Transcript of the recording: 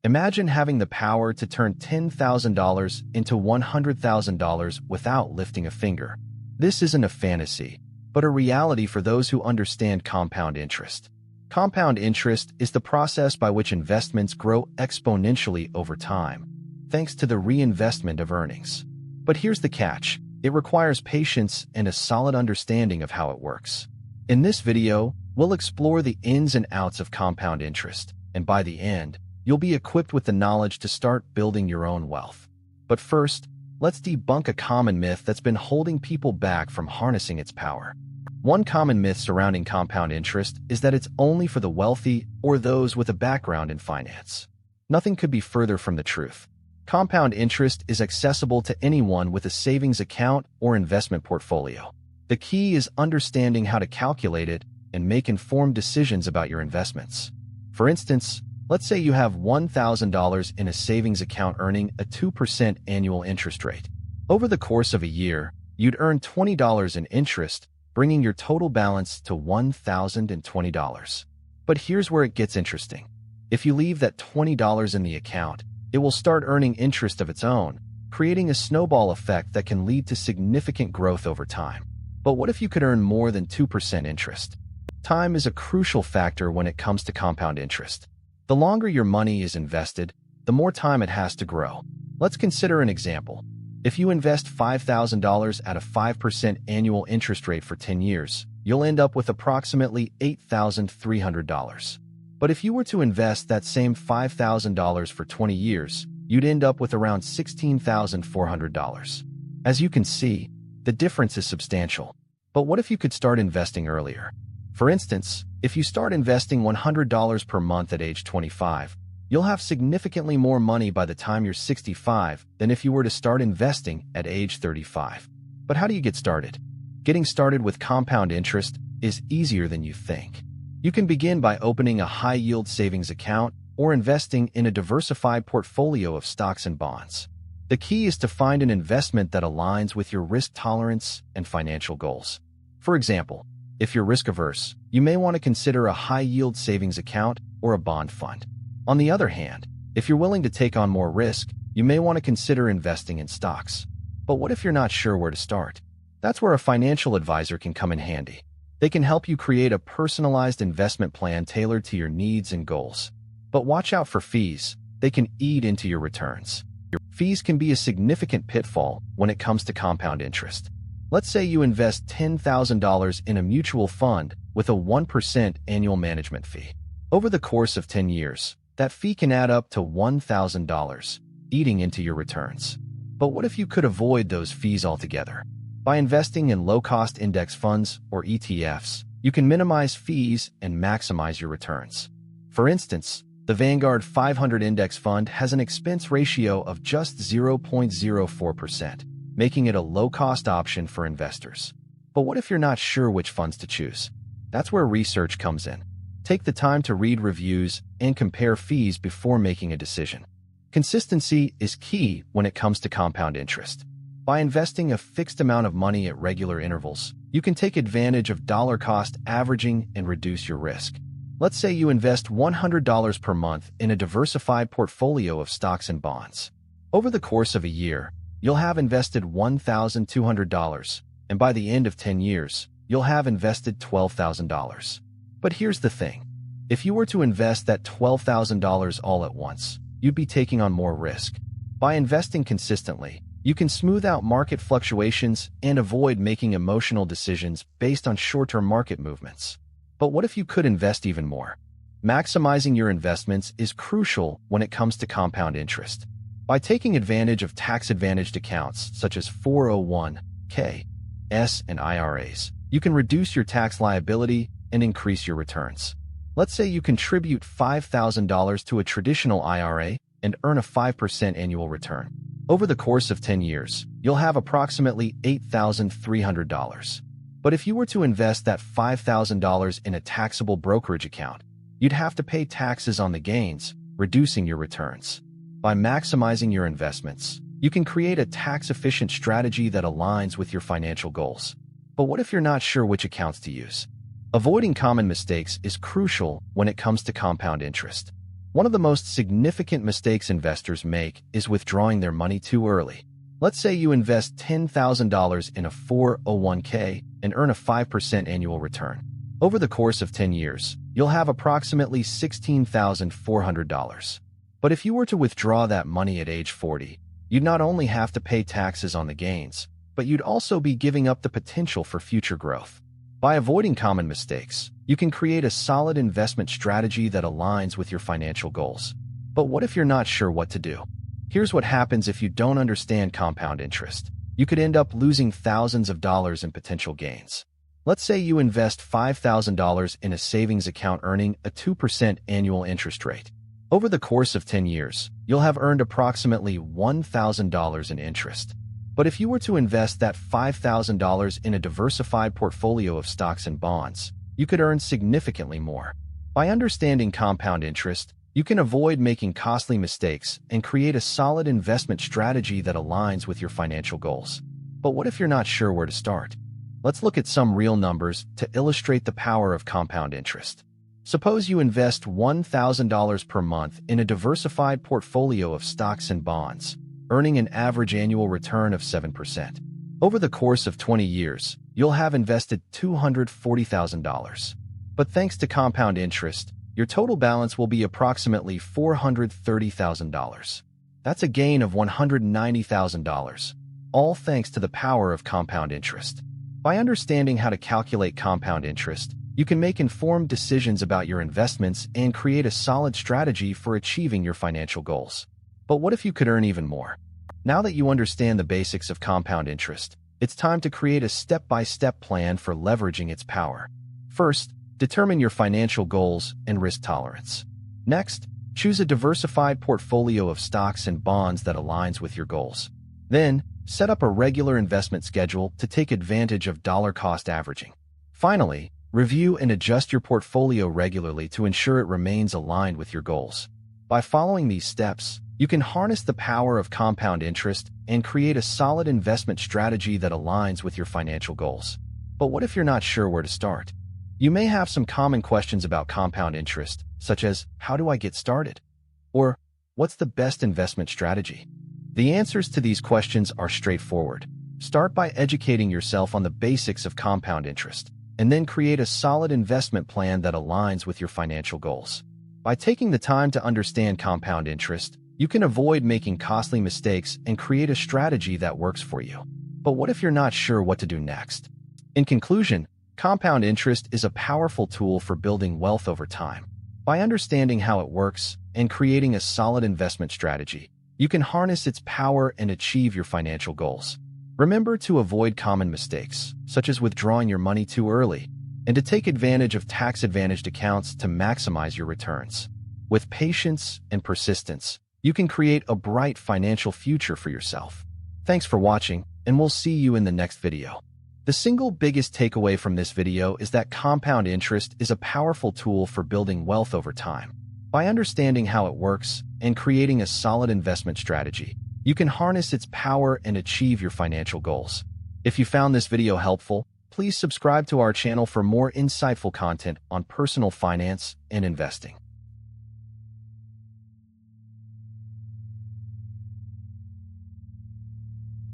Imagine having the power to turn $10,000 into $100,000 without lifting a finger. This isn't a fantasy, but a reality for those who understand compound interest. Compound interest is the process by which investments grow exponentially over time, thanks to the reinvestment of earnings. But here's the catch. It requires patience and a solid understanding of how it works. In this video, we'll explore the ins and outs of compound interest, and by the end, you'll be equipped with the knowledge to start building your own wealth. But first, let's debunk a common myth that's been holding people back from harnessing its power. One common myth surrounding compound interest is that it's only for the wealthy or those with a background in finance. Nothing could be further from the truth. Compound interest is accessible to anyone with a savings account or investment portfolio. The key is understanding how to calculate it and make informed decisions about your investments. For instance, let's say you have $1,000 in a savings account earning a 2% annual interest rate. Over the course of a year, you'd earn $20 in interest, bringing your total balance to $1,020. But here's where it gets interesting. If you leave that $20 in the account, it will start earning interest of its own, creating a snowball effect that can lead to significant growth over time. But what if you could earn more than 2% interest? Time is a crucial factor when it comes to compound interest. The longer your money is invested, the more time it has to grow. Let's consider an example. If you invest $5,000 at a 5% annual interest rate for 10 years, you'll end up with approximately $8,300. But if you were to invest that same $5,000 for 20 years, you'd end up with around $16,400. As you can see, the difference is substantial. But what if you could start investing earlier? For instance, if you start investing $100 per month at age 25, you'll have significantly more money by the time you're 65 than if you were to start investing at age 35. But how do you get started? Getting started with compound interest is easier than you think. You can begin by opening a high-yield savings account or investing in a diversified portfolio of stocks and bonds. The key is to find an investment that aligns with your risk tolerance and financial goals. For example, if you're risk-averse, you may want to consider a high-yield savings account or a bond fund. On the other hand, if you're willing to take on more risk, you may want to consider investing in stocks. But what if you're not sure where to start? That's where a financial advisor can come in handy. They can help you create a personalized investment plan tailored to your needs and goals. But watch out for fees. They can eat into your returns. Fees can be a significant pitfall when it comes to compound interest. Let's say you invest $10,000 in a mutual fund with a 1% annual management fee. Over the course of 10 years, that fee can add up to $1,000, eating into your returns. But what if you could avoid those fees altogether? By investing in low-cost index funds or ETFs, you can minimize fees and maximize your returns. For instance, the Vanguard 500 Index Fund has an expense ratio of just 0.04%, making it a low-cost option for investors. But what if you're not sure which funds to choose? That's where research comes in. Take the time to read reviews and compare fees before making a decision. Consistency is key when it comes to compound interest. By investing a fixed amount of money at regular intervals, you can take advantage of dollar-cost averaging and reduce your risk. Let's say you invest $100 per month in a diversified portfolio of stocks and bonds. Over the course of a year, you'll have invested $1,200, and by the end of 10 years, you'll have invested $12,000. But here's the thing. If you were to invest that $12,000 all at once, you'd be taking on more risk. By investing consistently, you can smooth out market fluctuations and avoid making emotional decisions based on short-term market movements. But what if you could invest even more? Maximizing your investments is crucial when it comes to compound interest. By taking advantage of tax-advantaged accounts such as 401(k), S, and IRAs, you can reduce your tax liability and increase your returns. Let's say you contribute $5,000 to a traditional IRA and earn a 5% annual return. Over the course of 10 years, you'll have approximately $8,300. But if you were to invest that $5,000 in a taxable brokerage account, you'd have to pay taxes on the gains, reducing your returns. By maximizing your investments, you can create a tax-efficient strategy that aligns with your financial goals. But what if you're not sure which accounts to use? Avoiding common mistakes is crucial when it comes to compound interest. One of the most significant mistakes investors make is withdrawing their money too early. Let's say you invest $10,000 in a 401k and earn a 5% annual return. Over the course of 10 years, you'll have approximately $16,400. But if you were to withdraw that money at age 40, you'd not only have to pay taxes on the gains, but you'd also be giving up the potential for future growth. By avoiding common mistakes, you can create a solid investment strategy that aligns with your financial goals. But what if you're not sure what to do? Here's what happens if you don't understand compound interest. You could end up losing thousands of dollars in potential gains. Let's say you invest $5,000 in a savings account earning a 2% annual interest rate. Over the course of 10 years, you'll have earned approximately $1,000 in interest. But if you were to invest that $5,000 in a diversified portfolio of stocks and bonds, you could earn significantly more. By understanding compound interest, you can avoid making costly mistakes and create a solid investment strategy that aligns with your financial goals. But what if you're not sure where to start? Let's look at some real numbers to illustrate the power of compound interest. Suppose you invest $1,000 per month in a diversified portfolio of stocks and bonds, earning an average annual return of 7%. Over the course of 20 years, you'll have invested $240,000. But thanks to compound interest, your total balance will be approximately $430,000. That's a gain of $190,000, all thanks to the power of compound interest. By understanding how to calculate compound interest, you can make informed decisions about your investments and create a solid strategy for achieving your financial goals. But what if you could earn even more? Now that you understand the basics of compound interest, it's time to create a step-by-step plan for leveraging its power. First, determine your financial goals and risk tolerance. Next, choose a diversified portfolio of stocks and bonds that aligns with your goals. Then, set up a regular investment schedule to take advantage of dollar-cost averaging. Finally, review and adjust your portfolio regularly to ensure it remains aligned with your goals. By following these steps, you can harness the power of compound interest and create a solid investment strategy that aligns with your financial goals. But what if you're not sure where to start? You may have some common questions about compound interest, such as, how do I get started? Or, what's the best investment strategy? The answers to these questions are straightforward. Start by educating yourself on the basics of compound interest, and then create a solid investment plan that aligns with your financial goals. By taking the time to understand compound interest, you can avoid making costly mistakes and create a strategy that works for you. But what if you're not sure what to do next? In conclusion, compound interest is a powerful tool for building wealth over time. By understanding how it works and creating a solid investment strategy, you can harness its power and achieve your financial goals. Remember to avoid common mistakes, such as withdrawing your money too early, and to take advantage of tax-advantaged accounts to maximize your returns. With patience and persistence, you can create a bright financial future for yourself. Thanks for watching, and we'll see you in the next video. The single biggest takeaway from this video is that compound interest is a powerful tool for building wealth over time. By understanding how it works and creating a solid investment strategy, you can harness its power and achieve your financial goals. If you found this video helpful, please subscribe to our channel for more insightful content on personal finance and investing.